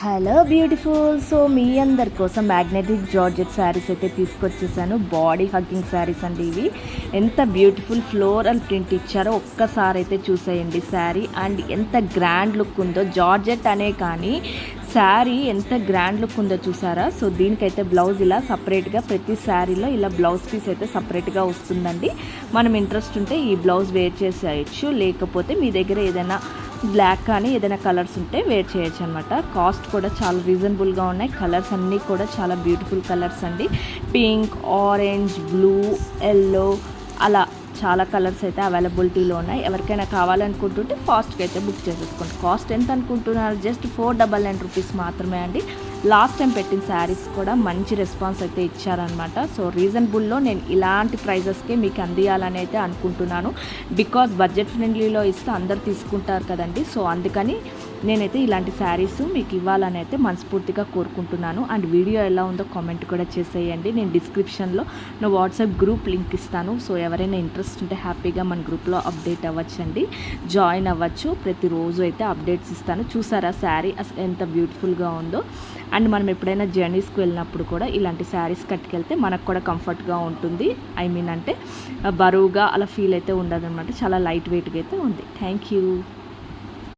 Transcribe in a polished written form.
Hello beautiful. So మీ అందరి కోసం magnetic georgette saris అయితే తీసుకొచ్చేసాను. బాడీ హగ్గింగ్ శారీస్ అండి ఇవి. ఎంత బ్యూటిఫుల్ ఫ్లోరల్ ప్రింట్ ఇచ్చారో ఒక్కసారి అయితే చూసేయండి శారీ. అండ్ ఎంత గ్రాండ్ లుక్ ఉందో, జార్జెట్ అనే కానీ శారీ ఎంత గ్రాండ్ లుక్ ఉందో చూసారా. సో దీనికైతే బ్లౌజ్ ఇలా సపరేట్గా, ప్రతి శారీలో ఇలా బ్లౌజ్ పీస్ అయితే సపరేట్గా వస్తుందండి. మనం ఇంట్రెస్ట్ ఉంటే ఈ బ్లౌజ్ వేర్ చేసేయచ్చు, లేకపోతే మీ దగ్గర ఏదైనా బ్లాక్ కానీ ఏదైనా కలర్స్ ఉంటే వేర్ చేయొచ్చు అనమాట. కాస్ట్ కూడా చాలా రీజనబుల్గా ఉన్నాయి. కలర్స్ అన్నీ కూడా చాలా బ్యూటిఫుల్ కలర్స్ అండి. పింక్, ఆరెంజ్, బ్లూ, ఎల్లో అలా చాలా కలర్స్ అయితే అవైలబిలిటీలో ఉన్నాయి. ఎవరికైనా కావాలనుకుంటుంటే ఫాస్ట్గా అయితే బుక్ చేసేసుకోండి. కాస్ట్ ఎంత అనుకుంటున్నారు? జస్ట్ 499 రూపీస్ మాత్రమే అండి. లాస్ట్ టైం పెట్టిన శారీస్ కూడా మంచి రెస్పాన్స్ అయితే ఇచ్చారనమాట. సో రీజనబుల్లో నేను ఇలాంటి ప్రైజెస్కే మీకు అందియాలని అయితే అనుకుంటున్నాను. బికాజ్ బడ్జెట్ ఫ్రెండ్లీలో ఇస్తే అందరు తీసుకుంటారు కదండి. సో అందుకని నేనైతే ఇలాంటి శారీస్ మీకు ఇవ్వాలని అయితే మనస్ఫూర్తిగా కోరుకుంటున్నాను. అండ్ వీడియో ఎలా ఉందో కామెంట్ కూడా చేసేయండి. నేను డిస్క్రిప్షన్లో నా వాట్సాప్ గ్రూప్ లింక్ ఇస్తాను. సో ఎవరైనా ఇంట్రెస్ట్ ఉంటే హ్యాపీగా మన గ్రూప్లో అప్డేట్ అవ్వచ్చండి, జాయిన్ అవ్వచ్చు. ప్రతిరోజు అయితే అప్డేట్స్ ఇస్తాను. చూసారా శారీ అసలు ఎంత బ్యూటిఫుల్గా ఉందో. అండ్ మనం ఎప్పుడైనా జర్నీస్కి వెళ్ళినప్పుడు కూడా ఇలాంటి శారీస్ కట్టుకెళ్తే మనకు కూడా కంఫర్ట్గా ఉంటుంది. ఐ మీన్ అంటే బరువుగా అలా ఫీల్ అయితే ఉండదు అనమాట. చాలా లైట్ వెయిట్గా అయితే ఉంది. Thank you.